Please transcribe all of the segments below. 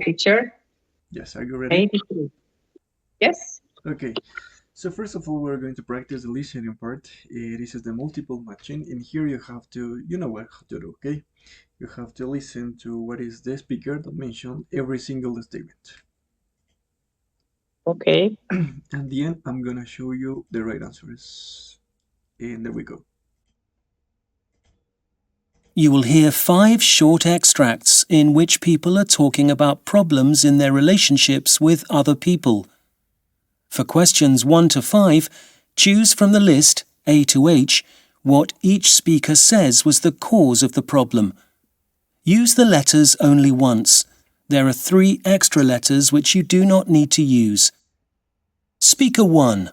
teacher. Yes, are you ready? Maybe. Yes. Okay. So first of all, we're going to practice the listening part. This is the multiple matching. In here, you have to, you know what to do, okay? You have to listen to what is the speaker that mentioned every single statement. Okay. At the end, I'm gonna show you the right answers. And there we go. You will hear 5 short extracts in which people are talking about problems in their relationships with other people. For questions 1 to 5, choose from the list, A to H, what each speaker says was the cause of the problem. Use the letters only once. There are 3 extra letters which you do not need to use. Speaker 1.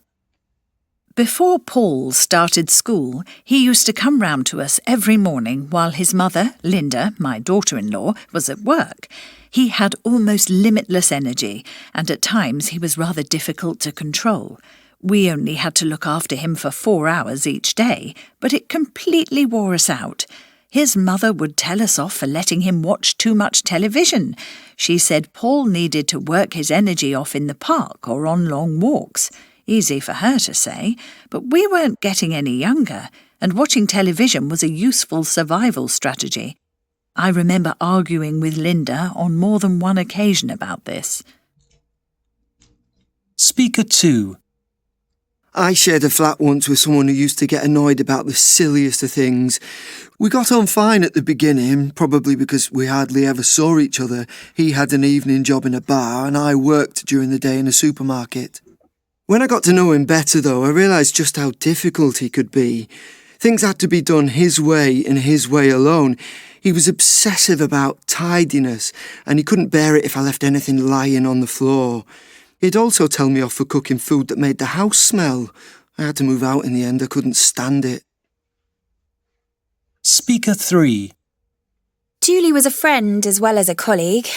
Before Paul started school, he used to come round to us every morning while his mother, Linda, my daughter-in-law, was at work. He had almost limitless energy, and at times he was rather difficult to control. We only had to look after him for 4 hours each day, but it completely wore us out. His mother would tell us off for letting him watch too much television. She said Paul needed to work his energy off in the park or on long walks. Easy for her to say, but we weren't getting any younger, and watching television was a useful survival strategy. I remember arguing with Linda on more than one occasion about this. Speaker 2. I shared a flat once with someone who used to get annoyed about the silliest of things. We got on fine at the beginning, probably because we hardly ever saw each other. He had an evening job in a bar and I worked during the day in a supermarket. When I got to know him better, though, I realised just how difficult he could be. Things had to be done his way and his way alone. He was obsessive about tidiness, and he couldn't bear it if I left anything lying on the floor. He'd also tell me off for cooking food that made the house smell. I had to move out in the end. I couldn't stand it. Speaker 3. Julie was a friend as well as a colleague.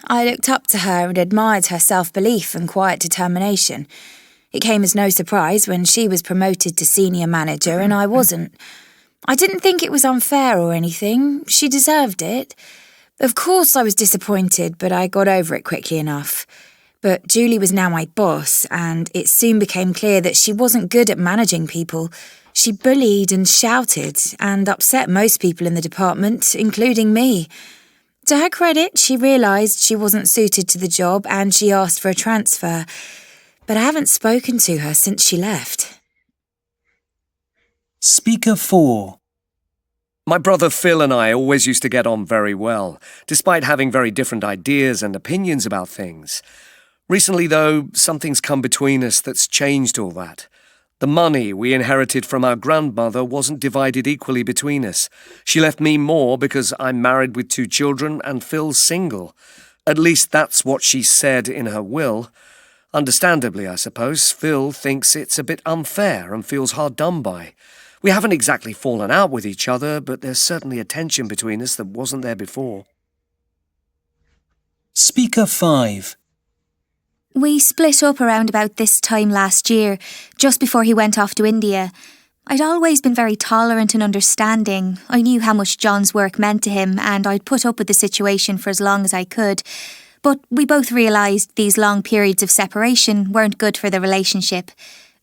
I looked up to her and admired her self-belief and quiet determination. It came as no surprise when she was promoted to senior manager and I wasn't. I didn't think it was unfair or anything. She deserved it. Of course I was disappointed, but I got over it quickly enough. But Julie was now my boss, and it soon became clear that she wasn't good at managing people. She bullied and shouted and upset most people in the department, including me. To her credit, she realised she wasn't suited to the job and she asked for a transfer. But I haven't spoken to her since she left. Speaker 4. My brother Phil and I always used to get on very well, despite having very different ideas and opinions about things. Recently, though, something's come between us that's changed all that. The money we inherited from our grandmother wasn't divided equally between us. She left me more because I'm married with 2 children and Phil's single. At least that's what she said in her will. Understandably, I suppose, Phil thinks it's a bit unfair and feels hard done by. We haven't exactly fallen out with each other, but there's certainly a tension between us that wasn't there before. Speaker 5. We split up around about this time last year, just before he went off to India. I'd always been very tolerant and understanding. I knew how much John's work meant to him and I'd put up with the situation for as long as I could. But we both realised these long periods of separation weren't good for the relationship.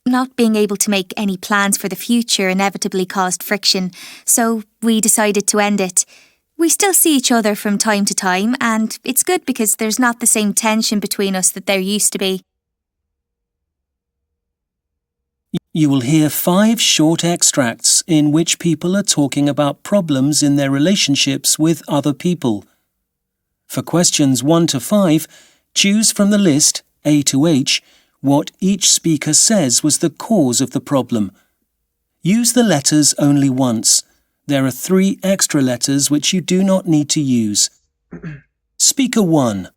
Not being able to make any plans for the future inevitably caused friction, so we decided to end it. We still see each other from time to time, and it's good because there's not the same tension between us that there used to be. You will hear 5 short extracts in which people are talking about problems in their relationships with other people. For questions 1 to 5, choose from the list, A to H, what each speaker says was the cause of the problem. Use the letters only once. There are 3 extra letters which you do not need to use. Speaker 1.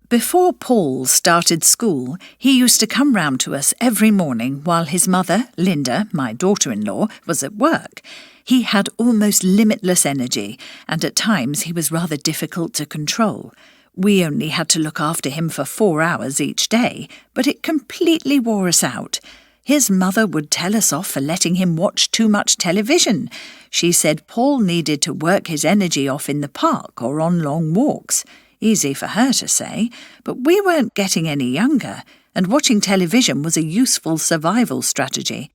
Before Paul started school, he used to come round to us every morning while his mother, Linda, my daughter-in-law, was at work. He had almost limitless energy, and at times he was rather difficult to control. We only had to look after him for 4 hours each day, but it completely wore us out. His mother would tell us off for letting him watch too much television. She said Paul needed to work his energy off in the park or on long walks. Easy for her to say, but we weren't getting any younger, and watching television was a useful survival strategy.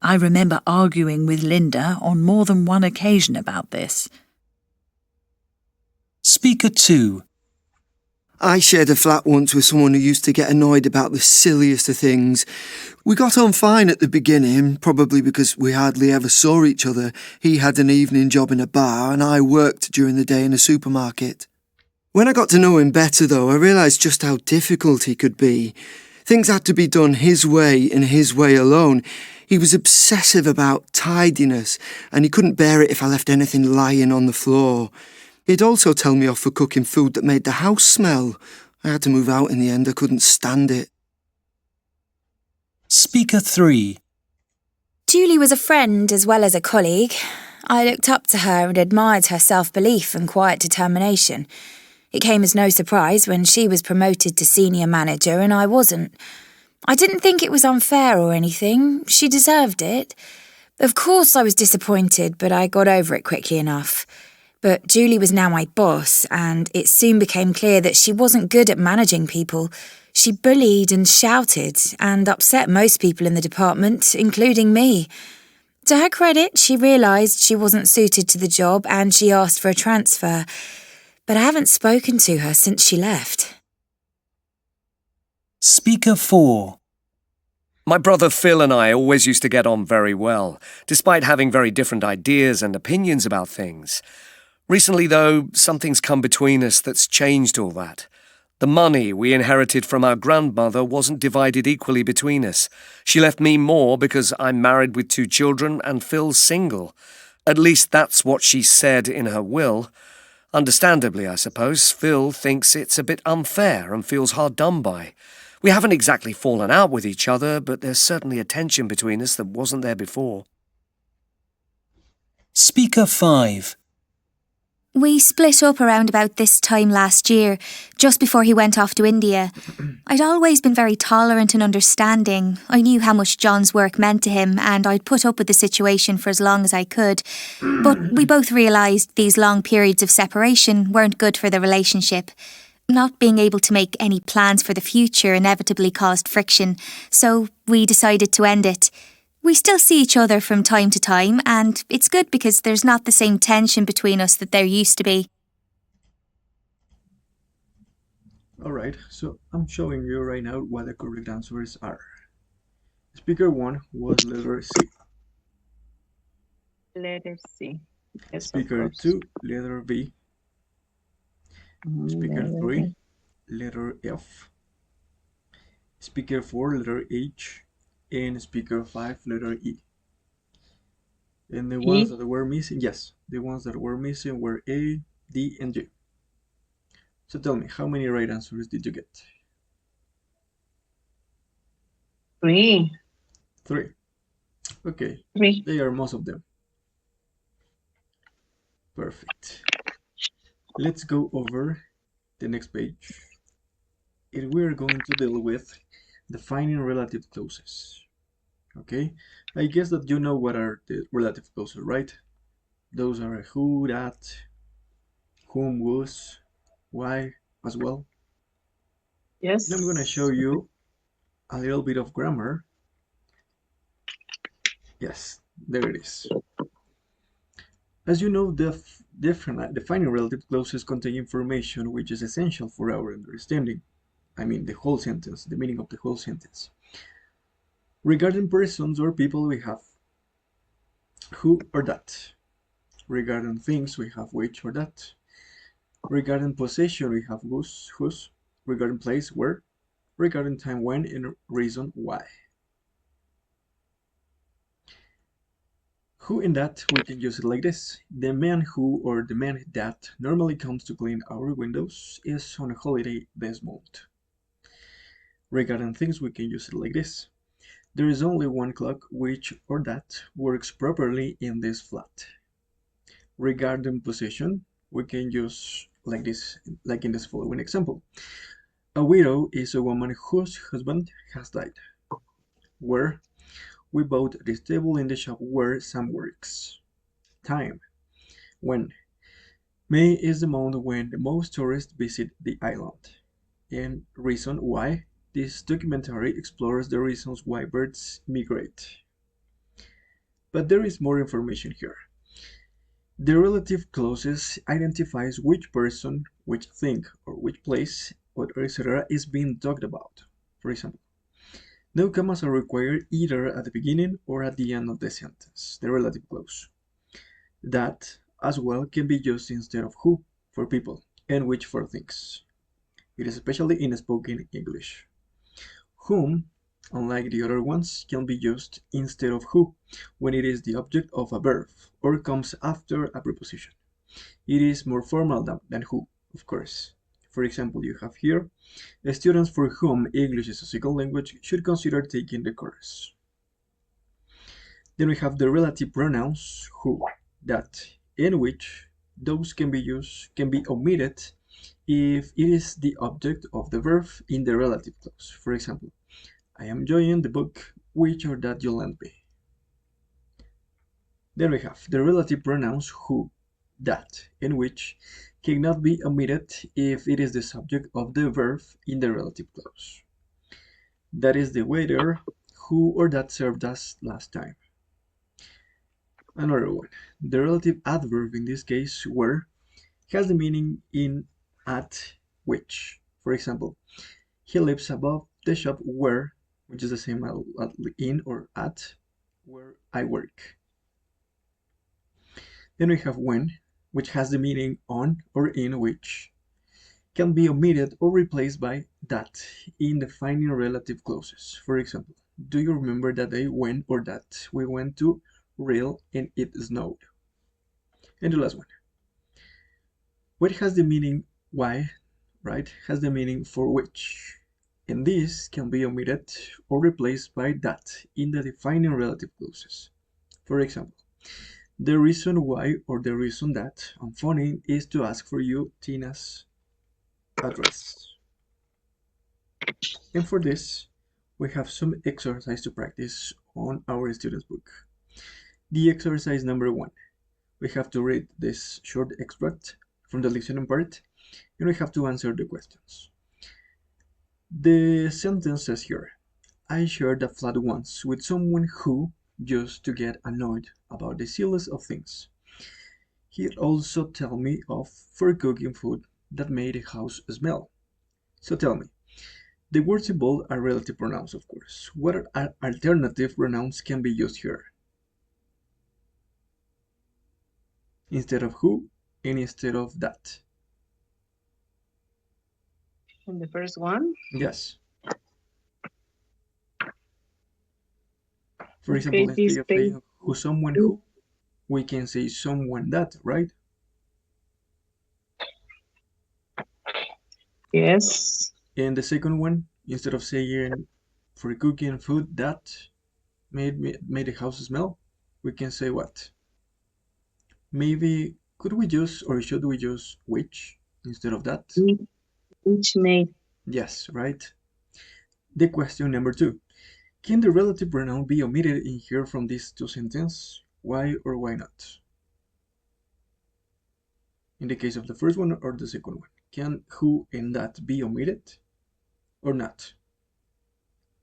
I remember arguing with Linda on more than one occasion about this. Speaker 2. I shared a flat once with someone who used to get annoyed about the silliest of things. We got on fine at the beginning, probably because we hardly ever saw each other. He had an evening job in a bar and I worked during the day in a supermarket. When I got to know him better, though, I realised just how difficult he could be. Things had to be done his way and his way alone. He was obsessive about tidiness and he couldn't bear it if I left anything lying on the floor. He'd also tell me off for cooking food that made the house smell. I had to move out in the end, I couldn't stand it. Speaker 3. Julie was a friend as well as a colleague. I looked up to her and admired her self-belief and quiet determination. It came as no surprise when she was promoted to senior manager and I wasn't. I didn't think it was unfair or anything. She deserved it. Of course I was disappointed, but I got over it quickly enough. But Julie was now my boss, and it soon became clear that she wasn't good at managing people. She bullied and shouted and upset most people in the department, including me. To her credit, she realised she wasn't suited to the job and she asked for a transfer. But I haven't spoken to her since she left. Speaker 4. My brother Phil and I always used to get on very well, despite having very different ideas and opinions about things. Recently, though, something's come between us that's changed all that. The money we inherited from our grandmother wasn't divided equally between us. She left me more because I'm married with 2 children and Phil's single. At least that's what she said in her will. Understandably, I suppose, Phil thinks it's a bit unfair and feels hard done by. We haven't exactly fallen out with each other, but there's certainly a tension between us that wasn't there before. Speaker 5. We split up around about this time last year, just before he went off to India. I'd always been very tolerant and understanding. I knew how much John's work meant to him and I'd put up with the situation for as long as I could. But we both realised these long periods of separation weren't good for the relationship. Not being able to make any plans for the future inevitably caused friction, so we decided to end it. We still see each other from time to time, and it's good because there's not the same tension between us that there used to be. Alright, so I'm showing you right now what the correct answers are. Speaker 1 was letter C. Letter C. Yes, of Speaker course. 2, letter B. Speaker Letter 3, B. letter F. Speaker 4, letter H. And speaker 5, letter E. And the ones that were missing, yes, the ones that were missing were A, D, and G. So tell me, how many right answers did you get? 3. 3. Okay, 3. they are most of them. Perfect. Let's go over the next page. And we're going to deal with defining relative clauses. Okay, I guess that you know what are the relative clauses, right? Those are who, that, whom, whose, why as well. Yes. And I'm going to show you a little bit of grammar. Yes, there it is. As you know, defining relative clauses contain information which is essential for our understanding. I mean the whole sentence, the meaning of the whole sentence. Regarding persons or people, we have who or that. Regarding things, we have which or that. Regarding possession, we have whose. Regarding place, where. Regarding time, when, and reason, why. Who and that, we can use it like this. The man who or the man that normally comes to clean our windows is on a holiday this month. Regarding things, we can use it like this. There is only one clock which or that works properly in this flat. Regarding possession, we can use like this, like in this following example. A widow is a woman whose husband has died. Where? We bought this table in the shop where Sam works. Time. When? May is the month when the most tourists visit the island. And reason why? This documentary explores the reasons why birds migrate. But there is more information here. The relative clauses identifies which person, which thing, or which place, or etc. is being talked about. For example, no commas are required either at the beginning or at the end of the sentence, the relative clause. That, as well, can be used instead of who for people and which for things. It is especially in spoken English. Whom, unlike the other ones, can be used instead of who when it is the object of a verb or comes after a preposition. It is more formal than who, of course. For example, you have here, students for whom English is a second language should consider taking the course. Then we have the relative pronouns who, that, and which. Those can be omitted if it is the object of the verb in the relative clause. For example, I am enjoying the book which or that you lent me. Then we have the relative pronouns who, that, and which cannot be omitted if it is the subject of the verb in the relative clause. That is the waiter who or that served us last time. Another one, the relative adverb in this case, where, has the meaning in at which. For example, he lives above the shop where, which is the same as in or at, where I work. Then we have when, which has the meaning on or in which, can be omitted or replaced by that in defining relative clauses. For example, do you remember that day when or that we went to Real and it snowed? And the last one, what has the meaning why, right, has the meaning for which, and this can be omitted or replaced by that in the defining relative clauses. For example, the reason why or the reason that I'm phoning is to ask for you Tina's address. And for this, we have some exercise to practice on our student's book. The exercise number 1. We have to read this short extract from the listening part, and we have to answer the questions. The sentence says here, I shared a flat once with someone who used to get annoyed about the silliest of things. He'd also tell me off for cooking food that made the house smell. So tell me, the words involved are relative pronouns, of course. What alternative pronouns can be used here? Instead of who and instead of that. And the first one? Yes. For example, instead of saying who someone who, we can say someone that, right? Yes. And the second one, instead of saying for cooking food that made the house smell, we can say what? Maybe could we use or should we use which instead of that? Which made. Yes, right. The question number 2. Can the relative pronoun be omitted in here from these two sentences? Why or why not? In the case of the first one or the second one, can who and that be omitted or not?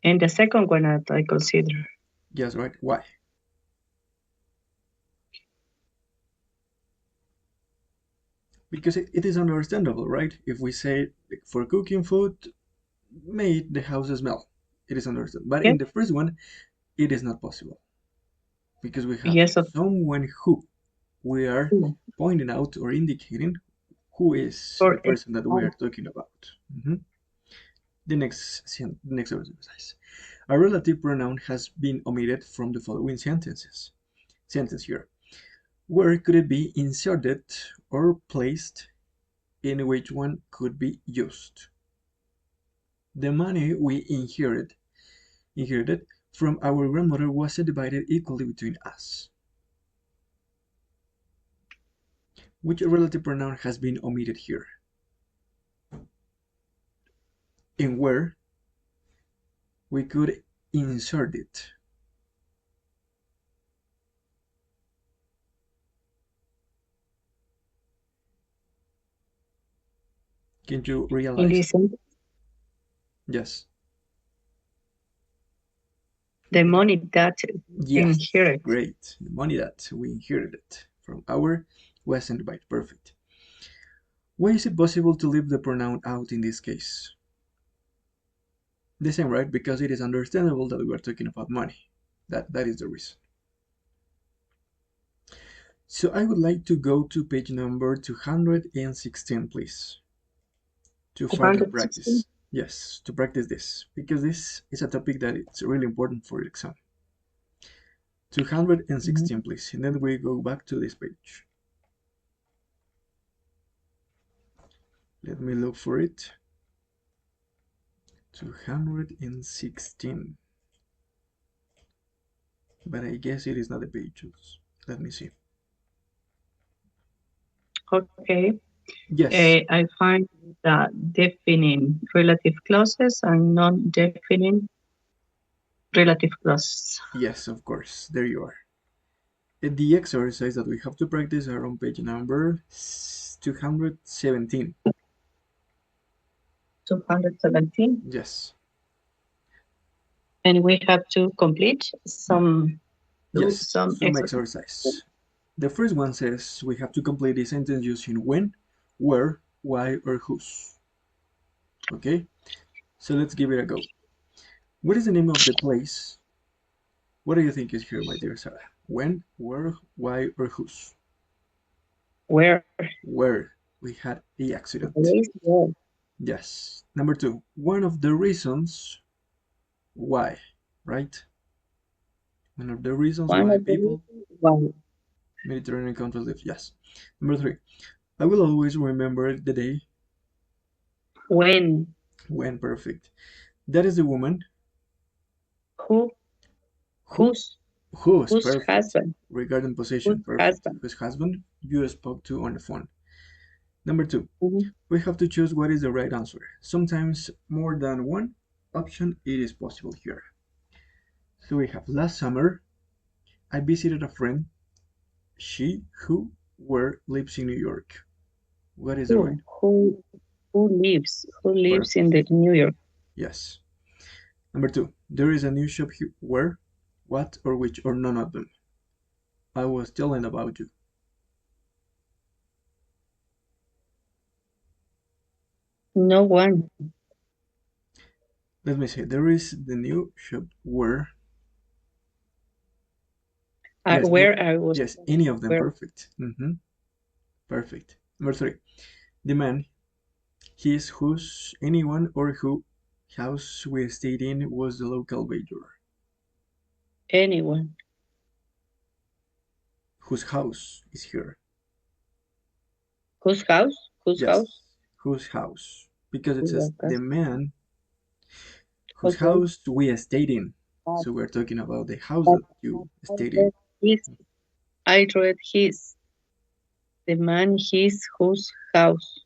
And the second one I consider. Yes, right. Why? Because it is understandable, right? If we say for cooking food made the house smell, it is understandable. But in the first one, it is not possible. Because we have someone who we are pointing out or indicating who is the person that we are talking about. The next exercise. A relative pronoun has been omitted from the following sentences. Sentence here. Where could it be inserted or placed? In which one could be used? The money we inherited from our grandmother wasn't divided equally between us. Which relative pronoun has been omitted here? And where we could insert it? Can you In realize this it? sentence, Yes. the money that Yes. inherit. Great. The money that we inherited from our wasn't right. Perfect. Why is it possible to leave the pronoun out in this case? The same, right? Because it is understandable that we are talking about money. That is the reason. So I would like to go to page number 216, please, to further 216. practice. Yes, to practice this, because this is a topic that it's really important for your exam. 216, please, and then we go back to this page. Let me look for it. 216. But I guess it is not the pages. Let me see. Okay. Yes, I find that defining relative clauses and non-defining relative clauses. yes, of course. There you are. The exercise that we have to practice are on page number 217. 217. Yes. And we have to complete some Yes, some some exercises. exercise. The first one says we have to complete the sentence using when, where, why, or whose. Okay, so let's give it a go. What is the name of the place? What do you think is here, my dear Sarah? When, where, why, or whose? Where? Where we had the accident. Place where? Yes. Number two, one of the reasons why, right? One of the reasons One why of the people reasons why. Mediterranean countries live. Yes. Number three, I will always remember the day When? when. Perfect. That is the woman Who? who whose Whose perfect. husband? Regarding possession. Whose Perfect. husband? Whose husband you spoke to on the phone. Number two, Mhm. we have to choose what is the right answer. Sometimes more than one option it is possible here. So we have last summer, I visited a friend. She, who, where lives in New York. What is the right? Who lives in Perfect. the New York? Yes. Number two, there is a new shop here. Where, what, or which, or none of them. I was telling about you. No one. Let me see. There is the new shop where. Yes, Where I was. yes, any of them. Where? Perfect. Perfect. Number three, the man, his, whose, anyone, or who house we stayed in was the local waiter. Anyone. Whose house is here? Whose house? Whose Yes, house? whose house? Because it says Okay. the man whose Okay. house we stayed in. But- So we're talking about the house that you stayed in. I read his. The man his whose house.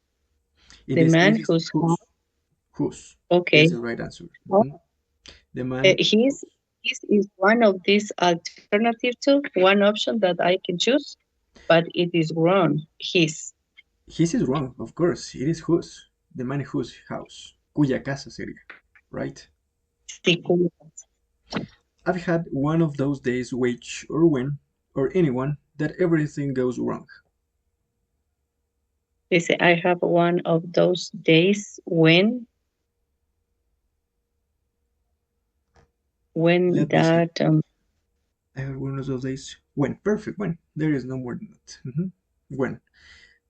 In The this man case, whose whose. house. Whose Okay. is the right answer. Oh. The man. His is one of these alternative to one option that I can choose, but it is wrong. His. His is wrong, of course. It is whose. The man whose house. Cuya casa sería. Right? Sí, I've had one of those days which, or when, or anyone, that everything goes wrong. Dice, I have one of those days when Let me see. that I have one of those days when. Perfect. When. There is no more than that. When.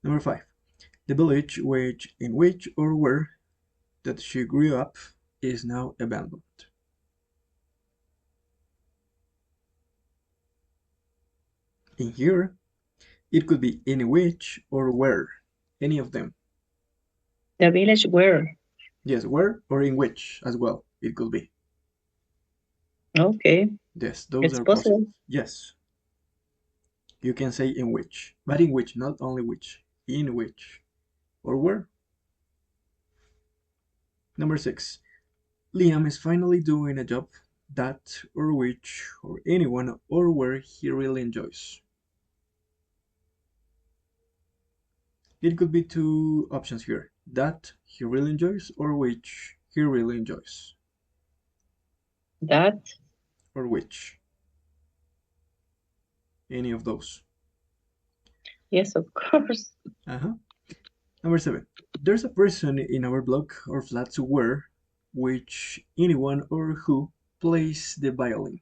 Number five. The village which, in which, or where that she grew up is now abandoned. In here, it could be in which or where. Any of them. the village where. Yes, where or in which as well. It could be. Okay. Yes, those It's are possible. possible. Yes. You can say in which, but in which, not only which. In which. Or where. Number six. Liam is finally doing a job that or which or anyone or where he really enjoys. It could be two options here. that he really enjoys or which he really enjoys? That. Or which? Any of those? Yes, of course. Number 7. There's a person in our block or flat where which anyone or who plays the violin.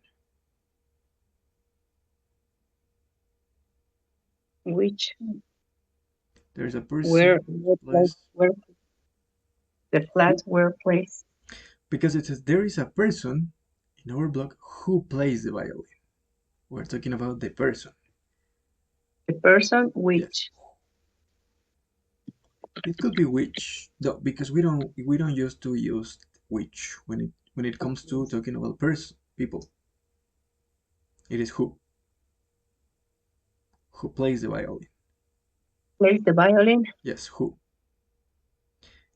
Which? There's a person Where plays, the flat where place? because it says there is a person in our block who plays the violin. We're talking about the person. The person which? It could be which, though, because we don't used to use which when it comes to talking about people. It is who plays the violin. Plays the violin? Yes, who.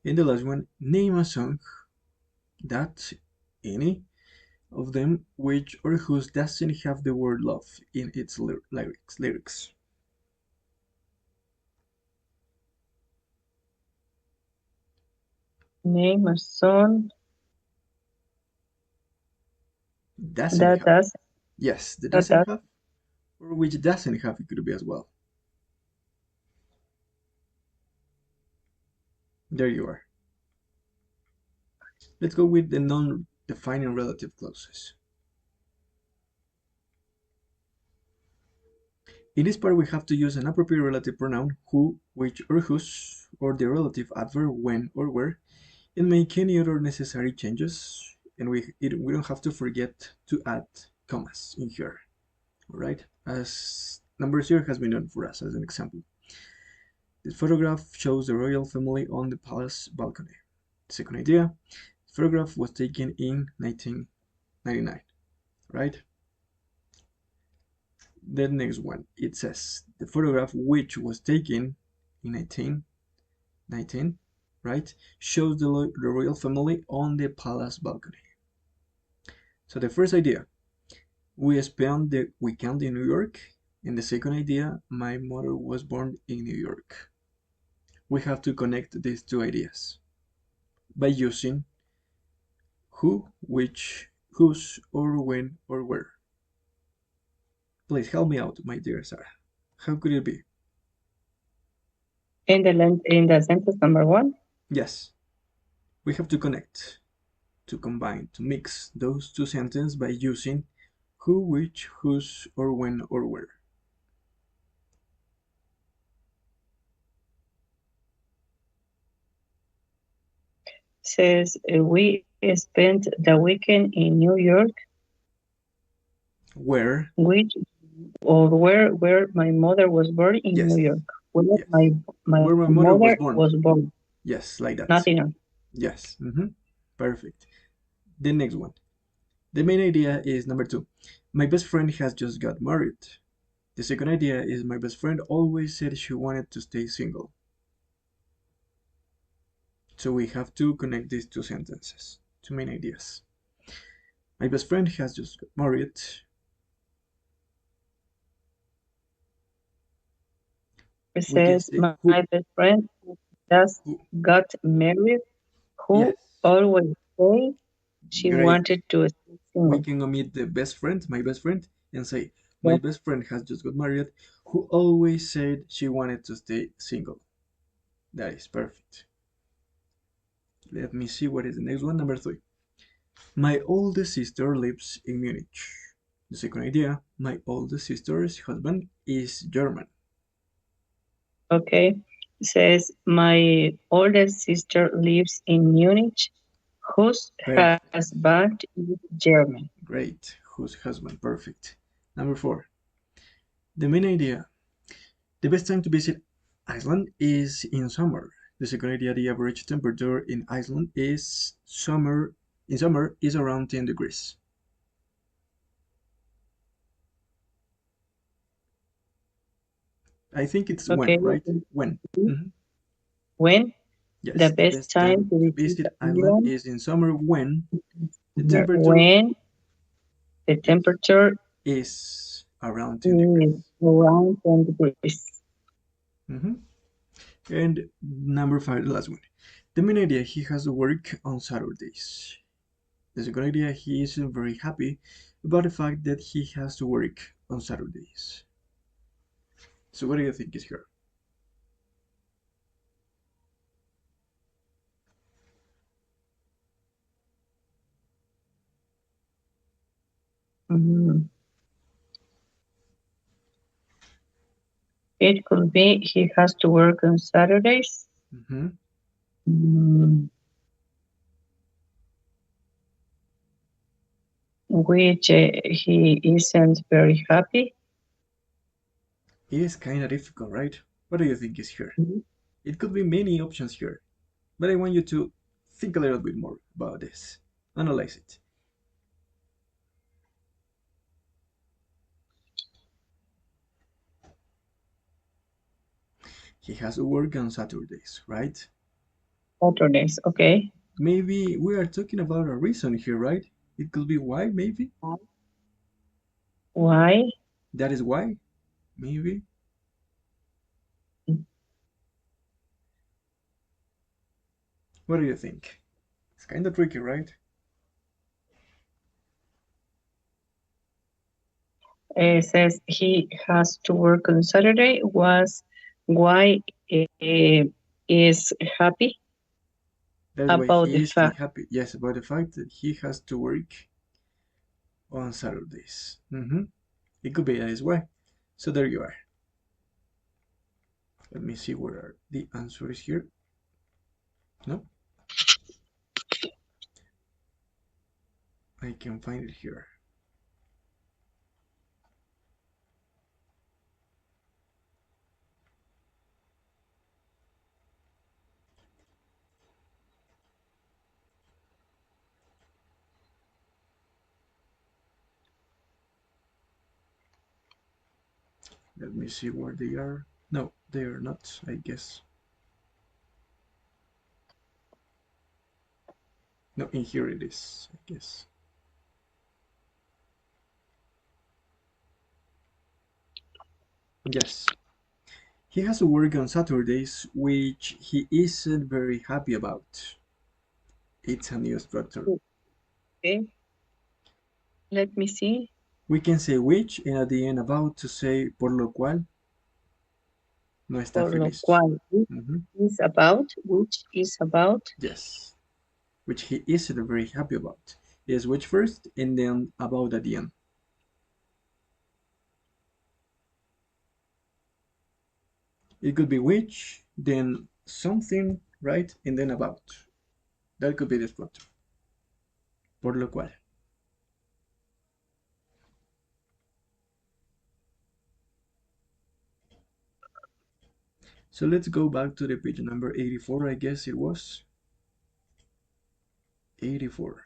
And the last one, name a song that any of them which or whose doesn't have the word love in its lyrics. Name a song Doesn't that have. does. Yes, the That doesn't does. have, or which doesn't have, it could be as well. There you are. Let's go with the non-defining relative clauses. In this part, we have to use an appropriate relative pronoun, who, which, or whose, or the relative adverb when or where, and make any other necessary changes. And we don't have to forget to add commas in here, all right? As number 0 has been done for us as an example. This photograph shows the royal family on the palace balcony. Second idea, the photograph was taken in 1999, right? The next one, it says the photograph which was taken in 1919, right, shows the royal family on the palace balcony. So the first idea, we spent the weekend in New York, and the second idea, my mother was born in New York. We have to connect these two ideas by using who, which, whose, or when, or where. Please help me out, my dear Sarah. How could it be? In the sentence number 1? Yes. We have to connect, to combine, to mix those two sentences by using who, which, whose, or when, or where. Says we spent the weekend in New York. Where? Which or where my mother was born in Yes. New York. Where Yes. my Where my mother mother was born. Yes, like that. Nothing else. Yes. Perfect. The next one. The main idea is number 2. My best friend has just got married. The second idea is my best friend always said she wanted to stay single. So we have to connect these two sentences, two main ideas. My best friend has just got married. It says my best friend just got married. Who Yes. always said she Great. wanted to stay single. We can omit the best friend, my best friend, and say my best friend has just got married, who always said she wanted to stay single. That is perfect. Let me see what is the next one. Number 3. My oldest sister lives in Munich. The second idea, my oldest sister's husband is German. Okay. It says my oldest sister lives in Munich, whose husband is German. Great. Whose husband? Perfect. Number 4. The main idea. The best time to visit Iceland is in summer. The second idea, the average temperature in Iceland is in summer is around 10 degrees. I think it's Okay. when, right? When. When? Yes. The best time to visit Iceland is in summer when the temperature when the temperature is around 10 degrees. Around 10 degrees. And number 5, the last one. The main idea, he has to work on Saturdays. The second idea, he isn't very happy about the fact that he has to work on Saturdays. So what do you think is here? Mm. It could be he has to work on Saturdays. Mm-hmm. Mm. Which he isn't very happy. It is kind of difficult, right? What do you think is here? Mhm. It could be many options here, but I want you to think a little bit more about this. Analyze it. He has to work on Saturdays, right? Saturdays, okay. Maybe we are talking about a reason here, right? It could be why, maybe? Why? That is why, maybe? What do you think? It's kind of tricky, right? It says he has to work on Saturday. Was why is happy That's why about he the isn't fact. happy. Yes, about the fact that he has to work on Saturdays. It could be that is why. So there you are. Let me see where are the answers here. No? I can find it here. Let me see where they are. No, they are not, I guess. No, in here it is, I guess. Yes. He has to work on Saturdays, which he isn't very happy about. It's a new structure. Okay. Let me see. We can say which and at the end about to say por lo cual no está Por lo feliz. cual, which is about. Yes. Which he isn't very happy about. Yes, which first and then about at the end. It could be which, then something, right? And then about. That could be the structure. Por lo cual. So let's go back to the page number 84, I guess it was. 84.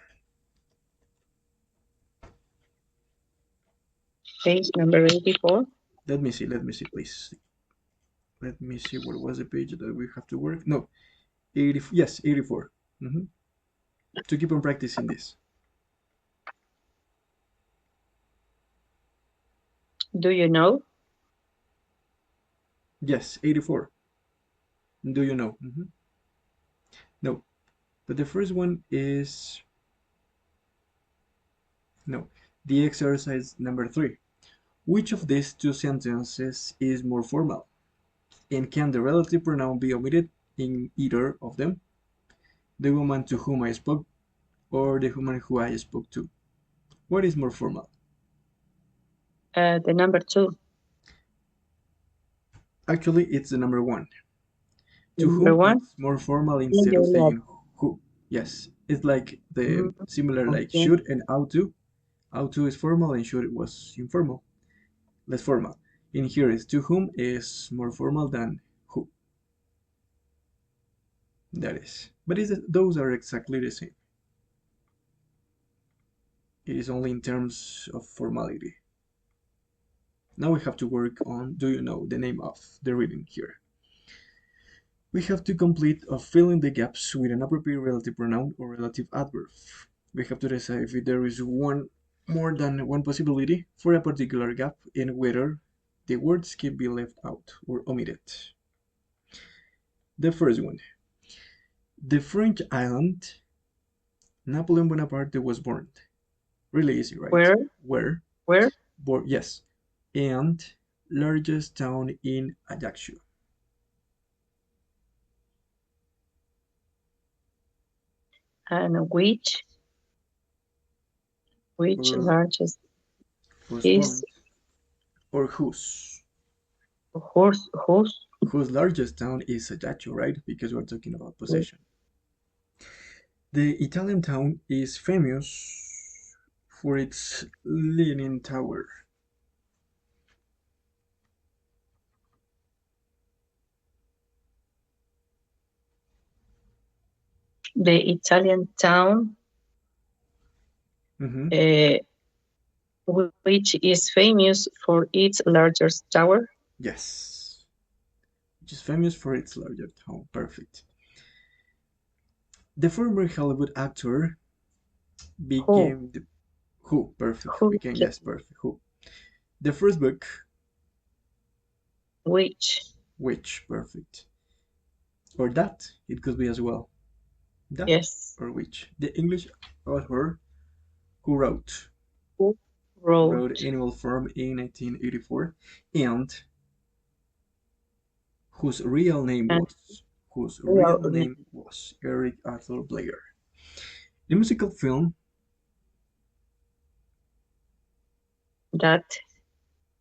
Page number 84. Let me see, please. Let me see what was the page that we have to work. No, 80, yes, 84. To keep on practicing this. Do you know? Yes, 84. Do you know? No, but the first one is no. The exercise number 3. Which of these two sentences is more formal? And can the relative pronoun be omitted in either of them? The woman to whom I spoke or the woman who I spoke to? What is more formal? The number 2. Actually, it's the number 1. To Number whom 1. it's more formal instead of saying who. Yes, it's like the similar like Okay. should and ought to. Ought to is formal and should was informal, less formal. In here is to whom is more formal than who. That is. But those are exactly the same. It is only in terms of formality. Now we have to work on do you know the name of the reading here. We have to complete of filling the gaps with an appropriate relative pronoun or relative adverb. We have to decide if there is more than one possibility for a particular gap and whether the words can be left out or omitted. The first one. The French island Napoleon Bonaparte was born. Really easy, right? Where? Where? Where? Born, yes. And largest town in Ajaccio. And which Or largest was is born. Or whose? Whose largest town is Ajaccio, right? Because we're talking about possession. The Italian town is famous for its Leaning Tower. The Italian town, Mhm. which is famous for its largest tower. Yes. Which is famous for its larger town. Perfect. The former Hollywood actor became the who? Perfect. Who Became ca- yes, perfect. Who? The first book, Which? which? Perfect. Or that. It could be as well. That Yes. or which? The English author who wrote Who wrote? Animal Farm in 1984 and whose real name And was Eric Arthur Blair. The musical film that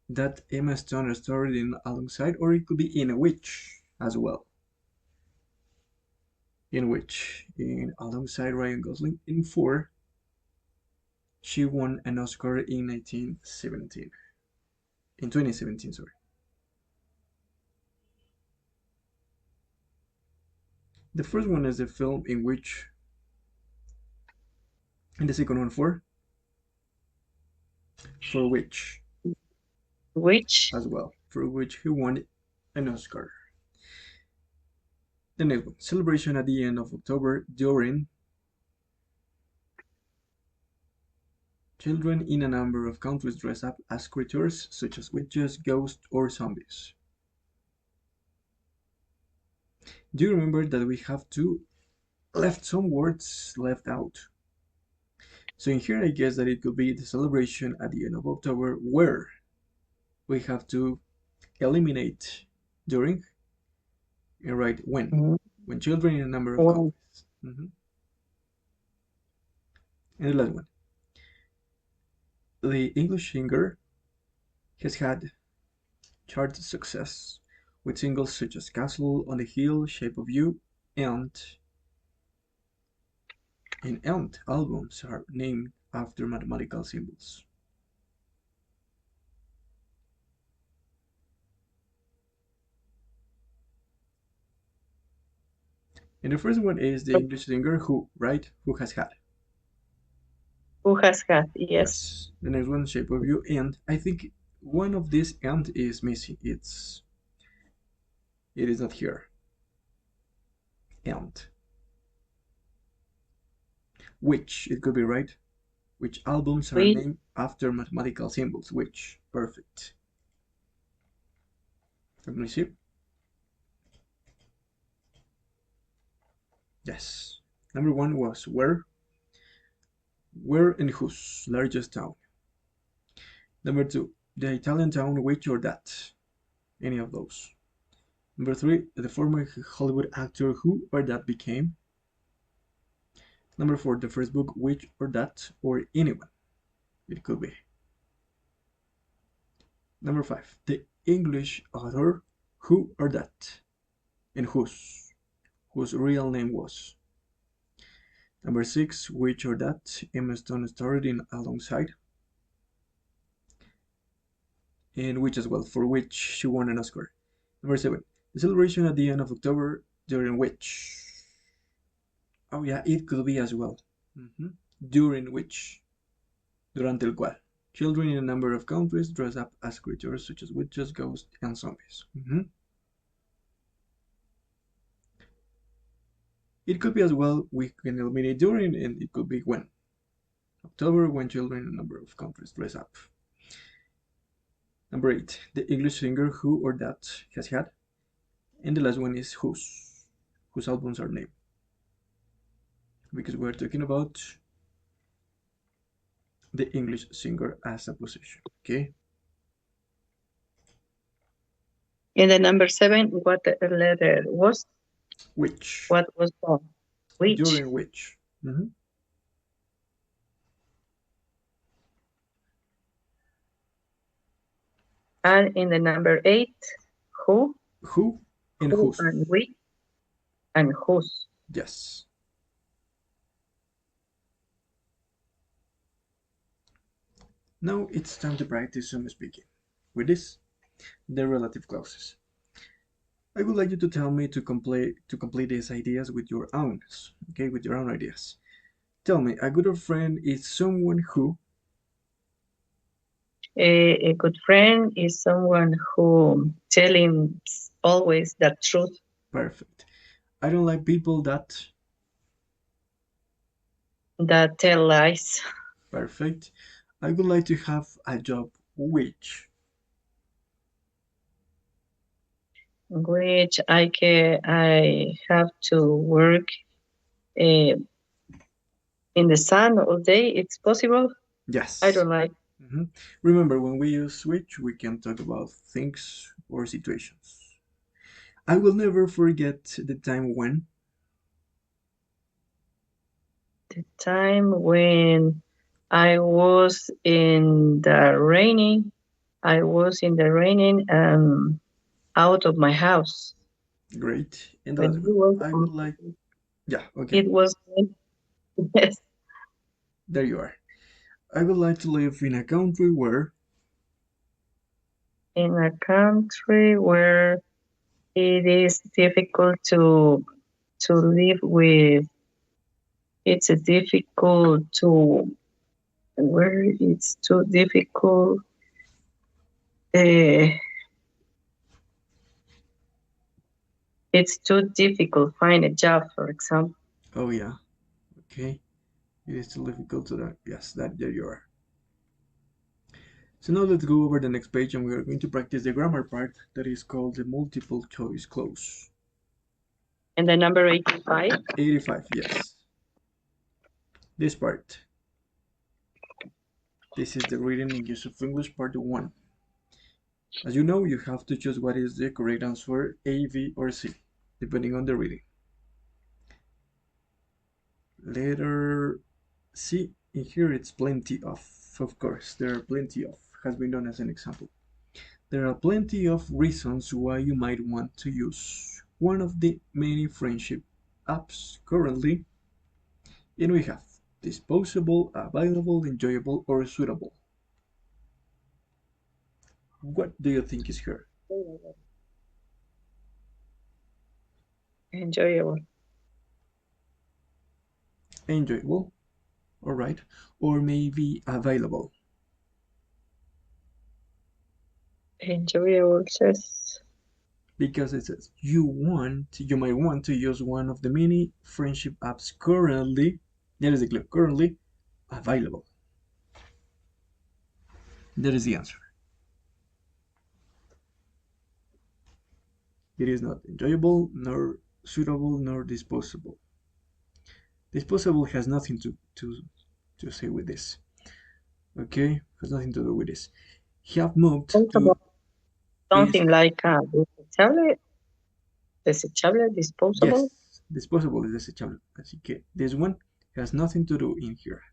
that Emma Stone starred in alongside, or it could be in which as well. In which, alongside Ryan Gosling, in 4, she won an Oscar in 2017, sorry. The first one is the film in which, and the second one for which as well, for which he won an Oscar. The next one, celebration at the end of October during children in a number of countries dress up as creatures such as witches, ghosts, or zombies. Do you remember that we have left some words left out? So in here I guess that it could be the celebration at the end of October where we have to eliminate during and write when children in a number of countries. And the last one. The English singer has had chart success with singles such as Castle on the Hill, Shape of You, and albums are named after mathematical symbols. And the first one is the English singer who, right? Who has had. Who has had, yes. The next one, Shape of You, and I think one of these and is missing. It is not here. And which, it could be right. Which albums are named after mathematical symbols? Which, perfect. Let me see. Yes. Number 1 was where and whose largest town. Number 2, the Italian town which or that. Any of those. Number 3, the former Hollywood actor who or that became. Number 4, the first book which or that or anyone. It could be. Number 5, the English author who or that and whose real name was. Number 6, which or that Emma Stone starred in alongside. And which as well, for which she won an Oscar. Number 7, the celebration at the end of October during which. Oh yeah, it could be as well. During which. Durante el cual. Children in a number of countries dress up as creatures such as witches, ghosts, and zombies. It could be as well, we can eliminate during, and it could be when. October, when children in a number of countries dress up. Number 8, the English singer who or that has had. And the last one is whose. whose albums are named. Because we're talking about the English singer as a possession, okay? In the number 7, what letter was? Which? What was that? Which? During which? And in the number 8, who? Who and Who whose? and which and whose. Yes. Now it's time to practice some speaking. With this, the relative clauses. I would like you to tell me to complete these ideas with your own, okay, with your own ideas. Tell me, a good friend is someone who. A good friend is someone who telling always the truth. Perfect. I don't like people that tell lies. Perfect. I would like to have a job which I have to work in the sun all day. It's possible. Yes. I don't like. Remember, when we use which, we can talk about things or situations. I will never forget the time when. The time when I was in the raining. I was in the raining out of my house. Great. And When that's you was I would like. Yeah. Okay. It was. Yes. There you are. I would like to live in a country where. In a country where it is difficult to live with. It's difficult to where it's too difficult. It's too difficult find a job, for example. Oh yeah. Okay. It is too difficult to that. Yes, that there you are. So now let's go over the next page and we are going to practice the grammar part that is called the multiple choice clause. And the number 85? 85, yes. This part. This is the reading and use of English part 1. As you know, you have to choose what is the correct answer, A, B, or C, depending on the reading. Letter C, in here it's plenty of course, there are plenty of, has been done as an example. There are plenty of reasons why you might want to use one of the many friendship apps currently, and we have disposable, available, enjoyable, or suitable. What do you think is here? Enjoyable. Enjoyable, all right, or maybe available. Enjoyable says. Because it says you might want to use one of the many friendship apps currently, there is a clue, currently available. That is the answer. It is not enjoyable, nor suitable, nor disposable. Disposable has nothing to say with this. Okay, has nothing to do with this. Have moved to something like desechable, disposable. Yes, disposable is desechable. Así que this one has nothing to do in here.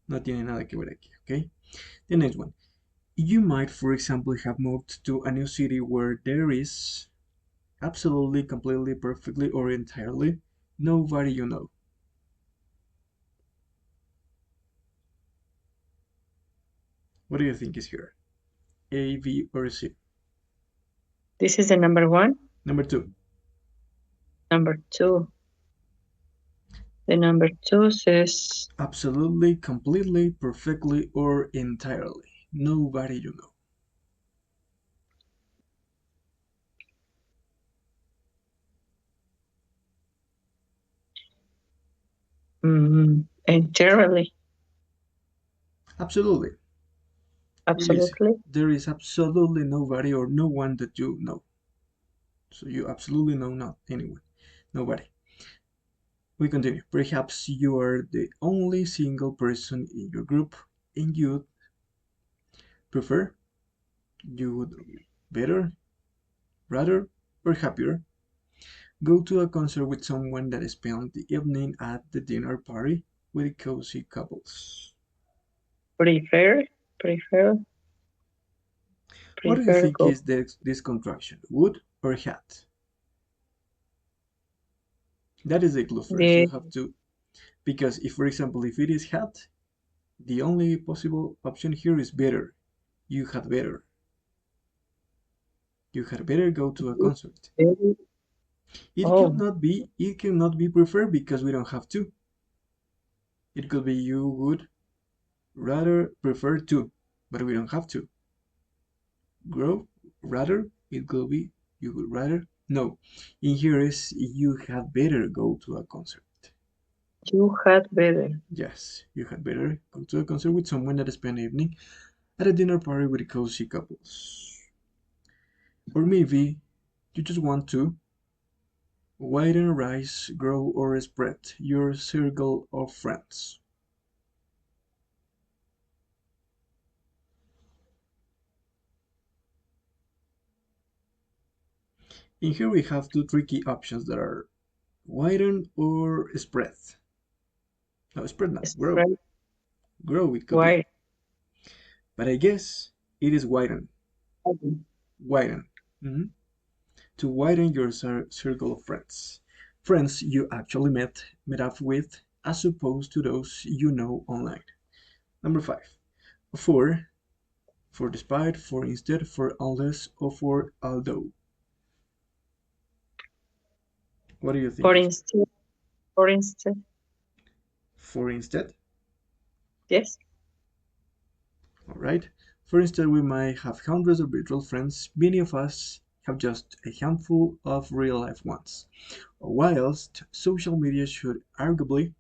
No tiene nada que ver aquí, okay? The next one. You might, for example, have moved to a new city where there is absolutely, completely, perfectly, or entirely nobody you know. What do you think is here? A, B, or C? This is the number 1. Number 2. Number 2. The number 2 says absolutely, completely, perfectly, or entirely. Nobody you know. Entirely. Absolutely. Absolutely. There is absolutely nobody or no one that you know. So you absolutely know not anyone. Nobody. We continue. Perhaps you are the only single person in your group and you'd prefer, you would better, rather, or happier go to a concert with someone that spent the evening at the dinner party with cozy couples. Prefer, prefer, What do you prefer think go. is this contraction? Would or had? That is the clue first. You The have to, because if, for example, if it is had, the only possible option here is better. You had better. You had better go to a concert. oh, It cannot be preferred because we don't have to. It could be you would rather prefer to, but we don't have to. Grow, rather, it could be you would rather. No, in here is you had better go to a concert. you had better. Yes, you had better go to a concert with someone that spent the evening at a dinner party with cozy couples. Or maybe you just want to widen, rise, grow, or spread your circle of friends. In here we have two tricky options that are widen or spread. No, spread not, grow. Spread Grow it could be. wide. But I guess it is widen. Widen. Mhm. To widen your circle of friends. Friends you actually met up with, as opposed to those you know online. Number 5. For despite, for instead, for unless, or for although. What do you think For is here? instance, for instance, For instead, yes. alright? For instead, we might have hundreds of virtual friends, many of us have just a handful of real life ones. Whilst social media should arguably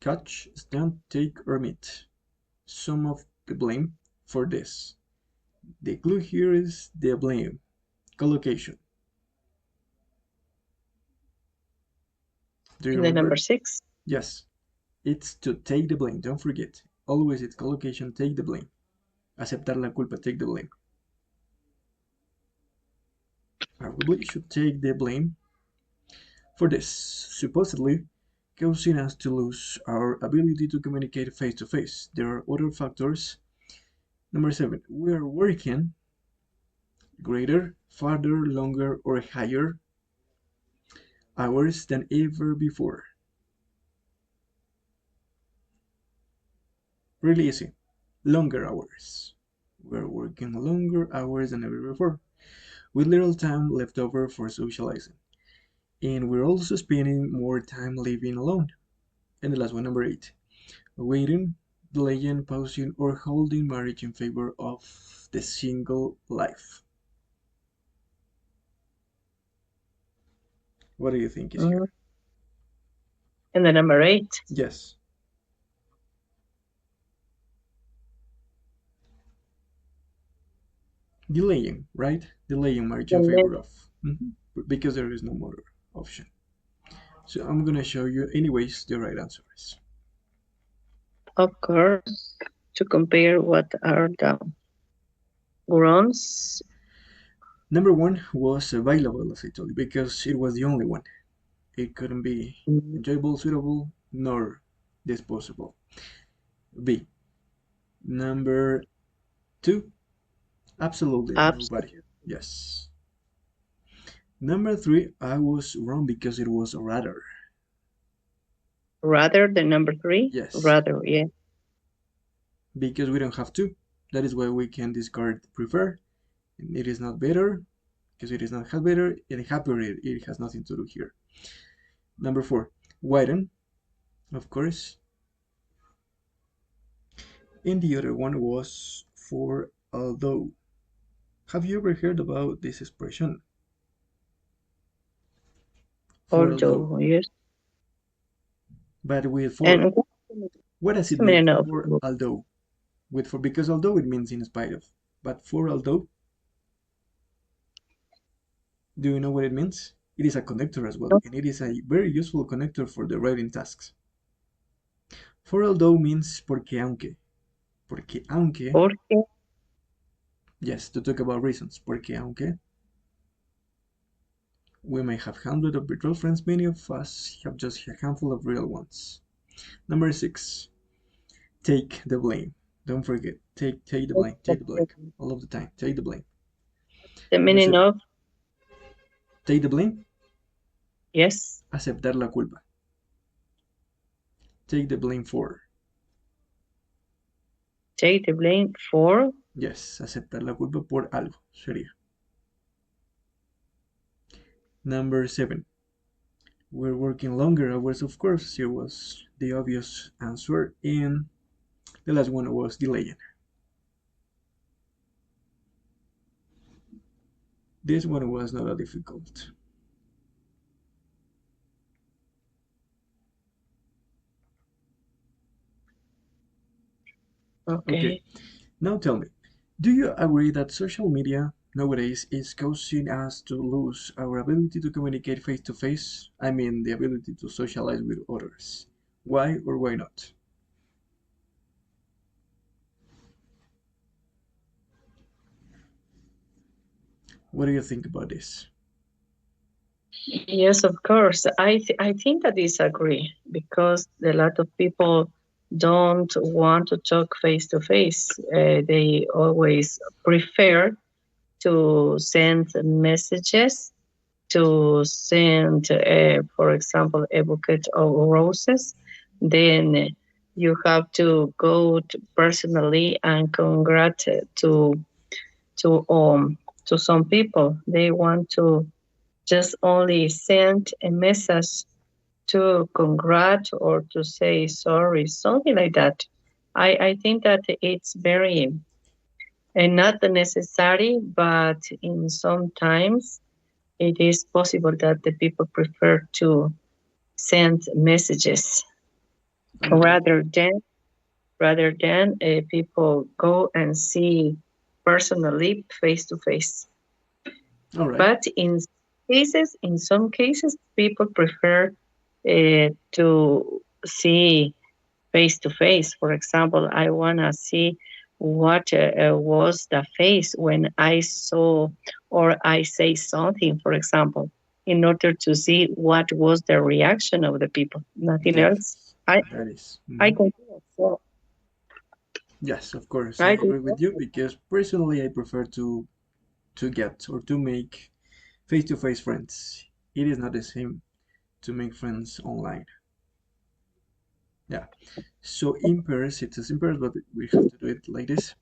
catch, stand, take, or meet some of the blame for this. The clue here is the blame. Collocation. Do you The number remember? 6. Yes. It's to take the blame. Don't forget. Always it's collocation, take the blame. Aceptar la culpa, take the blame. Arguably should take the blame for this, supposedly causing us to lose our ability to communicate face to face. There are other factors. Number 7, we are working greater, farther, longer, or higher hours than ever before. Really easy. Longer hours. We're working longer hours than ever before, with little time left over for socializing. And we're also spending more time living alone. And the last one, number 8. Waiting, delaying, pausing, or holding marriage in favor of the single life. What do you think is here? And the number 8. Yes. Delaying, right? Delaying marriage in favor of. Because there is no more option. So I'm gonna show you anyways the right answers. Of course, to compare what are the grounds. Number 1 was available, as I told you, because it was the only one. It couldn't be enjoyable, suitable, nor disposable. B. Number 2, absolutely nobody. Yes. Number 3, I was wrong because it was rather. Rather than number 3? Yes. Rather, yeah. Because we don't have to. That is why we can discard prefer. And it is not better, because it is not had better, and happier, it has nothing to do here. Number 4, widen, of course. And the other one was for although. Have you ever heard about this expression? For Although, yes. But with for. And what does it I mean, mean no. for although? With for, because although it means in spite of. But for although, do you know what it means? It is a connector as well, and it is a very useful connector for the writing tasks. For although means porque aunque. Porque aunque. Porque. Yes, to talk about reasons. Porque aunque. We may have hundreds of virtual friends, many of us have just a handful of real ones. Number 6. Take the blame. Don't forget. Take the blame. Take the blame. All of the time. Take the blame. The meaning of? Take the blame. Yes. Aceptar la culpa. Take the blame for. Take the blame for? Yes, aceptar la culpa por algo sería. Number 7. We're working longer hours, of course. Here was the obvious answer, and the last one was delaying. This one was not that difficult. Okay. Now tell me, do you agree that social media nowadays is causing us to lose our ability to communicate face to face? I mean, the ability to socialize with others. Why or why not? What do you think about this? Yes, of course. I think I disagree because a lot of people don't want to talk face to face. They always prefer to send messages, to send, for example, a bouquet of roses. Then you have to go to personally and congrat to some people. They want to just only send a message to congrat or to say sorry, something like that. I think that it's very and not necessary, but in some times it is possible that the people prefer to send messages rather than people go and see personally face to face. All right. But in some cases, people prefer to see face to face. For example, I want to see what was the face when I saw or I say something, for example, in order to see what was the reaction of the people. Nothing else. That is. I can do it. So. Yes, of course. I agree with you because personally I prefer to get or to make face-to-face friends. It is not the same to make friends online. Yeah. So in pairs, it is in pairs, but we have to do it like this.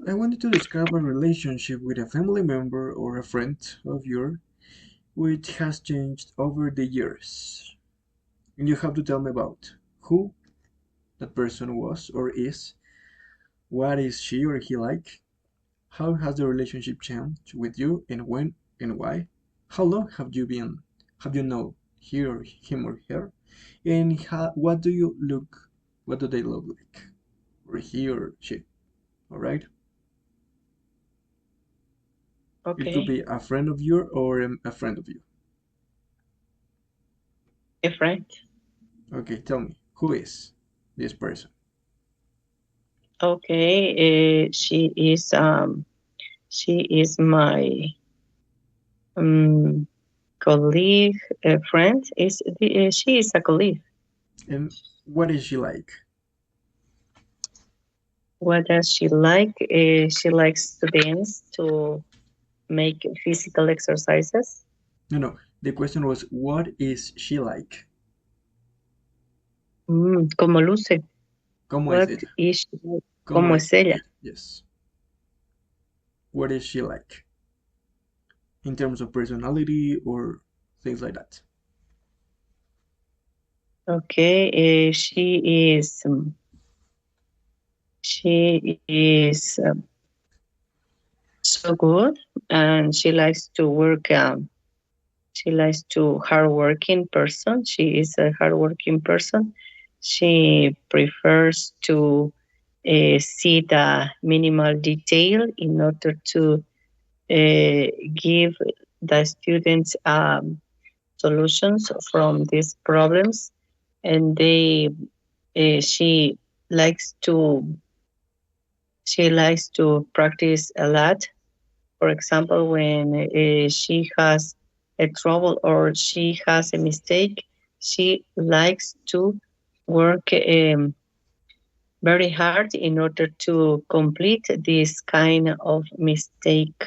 I wanted to describe a relationship with a family member or a friend of yours which has changed over the years. And you have to tell me about who that person was or is, what is she or he like, how has the relationship changed with you and when and why, how long have you known him or her, and what do they look like, or he or she. All right. Okay. It could be a friend of yours or a friend of you. A friend. Okay, tell me, who is this person? Okay, she is my colleague, friend. She is a colleague. And what is she like? What does she like? She likes to dance, to make physical exercises. No. The question was, what is she like? ¿Cómo luce? ¿Cómo es ella? Is she like? ¿Cómo es ella? Yes. What is she like? In terms of personality or things like that. Okay, she is so good, and she likes to work. She likes to hardworking person. She is a hardworking person. She prefers to see the minimal detail in order to give the students solutions from these problems, and she likes to practice a lot. For example, when she has a trouble or she has a mistake, she likes to work very hard in order to complete this kind of mistake.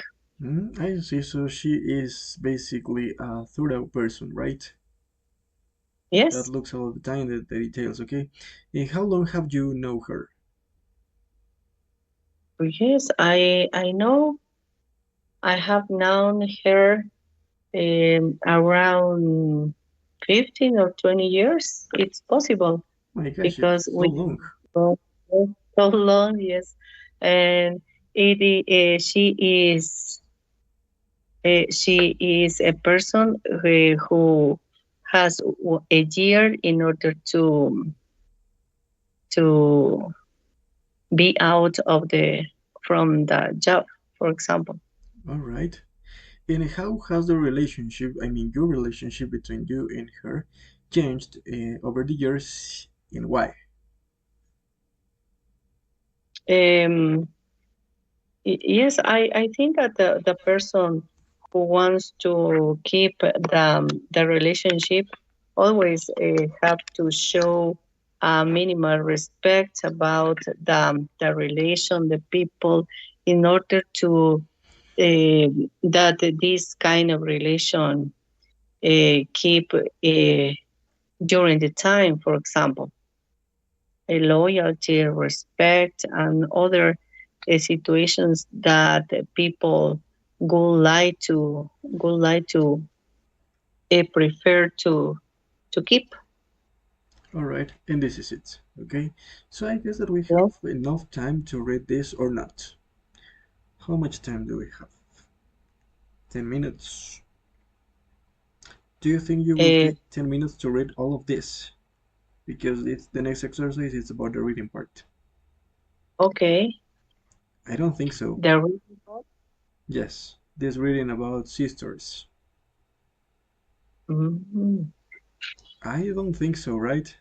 I see. So she is basically a thorough person, right? That Yes, looks all the time at the details, okay? And how long have you known her? yes, I know. I have known her around 15 or 20 years. It's possible My gosh, because it's so we long. go so long, yes. And she is a person who has a year in order to be out of from the job, for example. All right. And how has the relationship, I mean, your relationship between you and her changed over the years, and why? Um, yes, I think that the person who wants to keep the relationship always have to show minimal respect about the relation, the people, in order to that this kind of relation keep during the time, for example, a loyalty, respect, and other situations that people would like to prefer to keep. All right, and this is it, okay? So I guess that we Yes. have enough time to read this or not. How much time do we have? 10 minutes. Do you think you will Uh, take 10 minutes to read all of this? Because it's the next exercise is about the reading part. okay. I don't think so. The reading part? Yes, this reading about sisters. Mhm. I don't think so, right?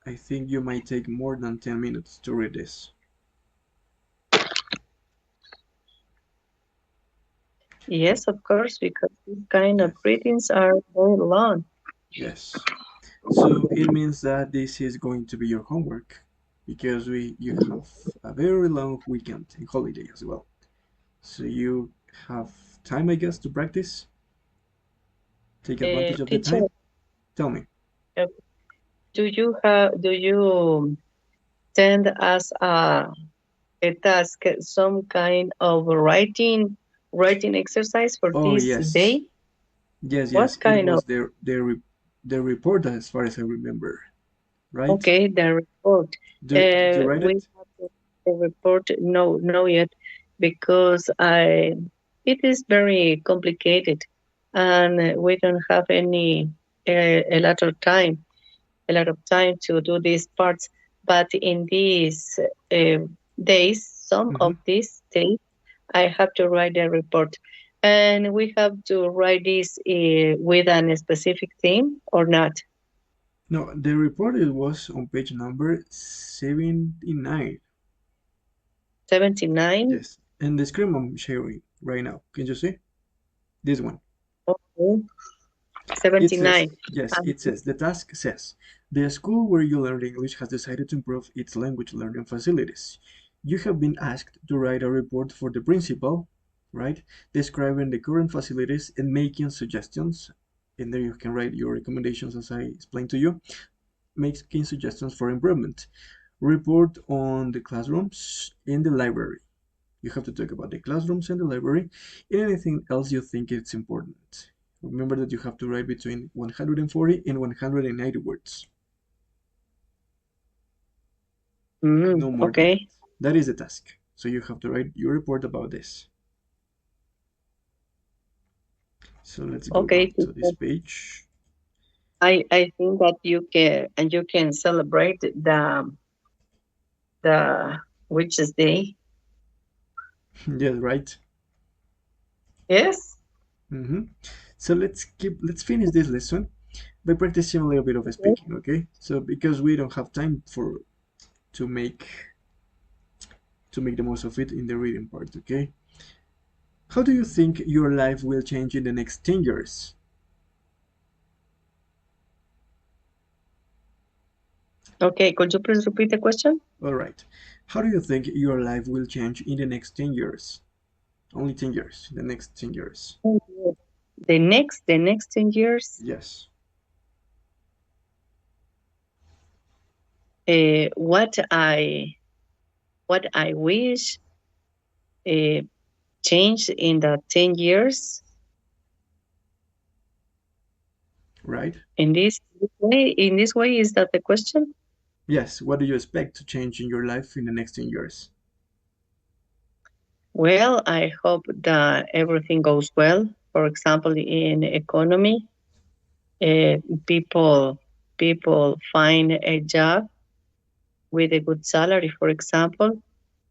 I think you might take more than 10 minutes to read this. Yes, of course, because these kind of Yes, readings are very long. yes. So it means that this is going to be your homework because you have a very long weekend and holiday as well. So you have time, I guess, to practice. Take advantage of the Teacher, time. Tell me. uh, do you send us a task, some kind of writing exercise for Oh this yes, day? yes, yes. What It kind of? was the report as far as I remember, right? Okay, the report. Did you write We it? have the report. No yet, because it is very complicated, and we don't have a lot of time, to do these parts. But in these uh, days, some Mm-hmm. of these days, I have to write a report, and we have to write this with a specific theme or not. No, the report it was on page number 79. 79. Yes, and the screen I'm sharing right now. Can you see this one? Okay. It says, 79. yes, Um, it says, the task says, the school where you learn English has decided to improve its language learning facilities. You have been asked to write a report for the principal, right, describing the current facilities and making suggestions. And there you can write your recommendations as I explained to you, making suggestions for improvement. Report on the classrooms in the library. You have to talk about the classrooms and the library and anything else you think it's important. Remember that you have to write between 140 and 190 words. No more than that. okay. That is the task. So you have to write your report about this. So let's go Okay. back to this page. I think that you can celebrate the Witches Day. Yes, right. Yes. So let's finish this lesson by practicing a little bit of speaking, okay? So because we don't have time to make the most of it in the reading part, okay? How do you think your life will change in the next 10 years? Okay, could you please repeat the question? All right. How do you think your life will change in the next 10 years? Only 10 years, the next 10 years. The next 10 years, Yes. what I wish change in the 10 years Right? in this way, is that the question? Yes. What do you expect to change in your life in the next 10 years? Well, I hope that everything goes well. For example, in economy, people find a job with a good salary, for example,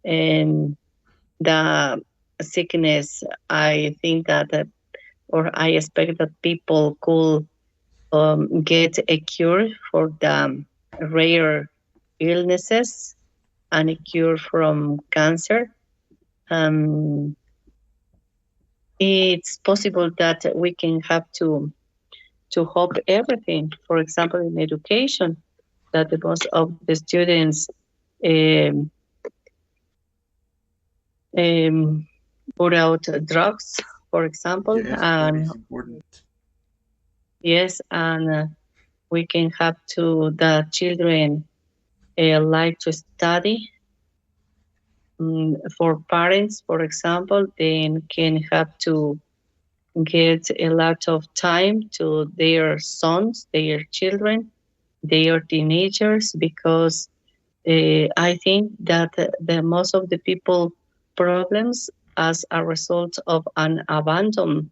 and the sickness. I think that, or I expect that people could get a cure for the rare illnesses and a cure from cancer. It's possible that we can have to hope everything. For example, in education, that the most of the students um, put out drugs, for example, Yes, that and is important. yes, and we can have to the children like to study. For parents, for example, they can have to get a lot of time to their sons, their children, their teenagers, because I think that the most of the people problems as a result of an abandoned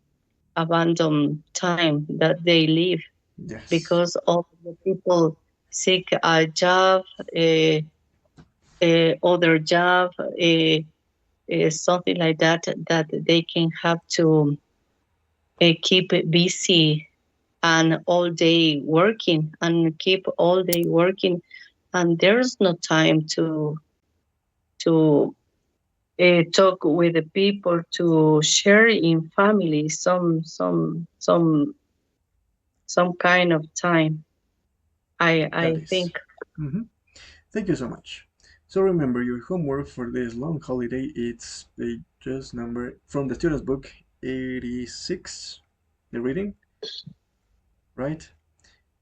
time that they live, Yes. because all the people seek a job, other job, something like that they can have to keep busy and all day working and keep all day working, and there's no time to talk with the people, to share in family some kind of time. That I is. think. Thank you so much. So remember, your homework for this long holiday, it's pages number from the student's book 86, the reading, right?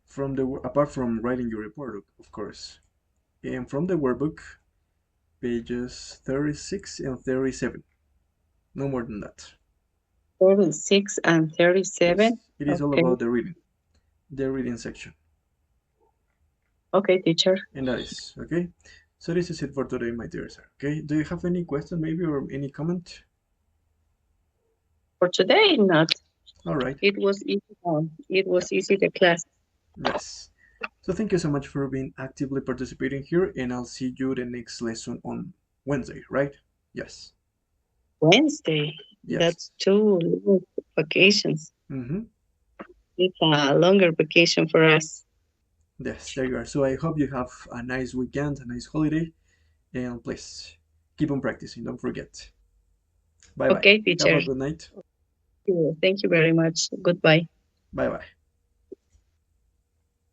From the apart from writing your report, of course, and from the workbook, pages 36 and 37. No more than that. 36 and 37. Yes, it is all Okay. about the reading section. Okay, teacher. And that is okay. So this is it for today, my dear sir. Okay, do you have any question maybe or any comment? For today, not. All right. It was easy. It was easy, the class. Yes. So thank you so much for being actively participating here, and I'll see you the next lesson on Wednesday, right? Yes. Wednesday. Yes. That's 2 long vacations. It's a longer vacation for us. Yes, there you are. So I hope you have a nice weekend, a nice holiday, and please keep on practicing. Don't forget. Bye bye. Okay, teacher. Have a good night. Thank you very much. Goodbye. Bye bye.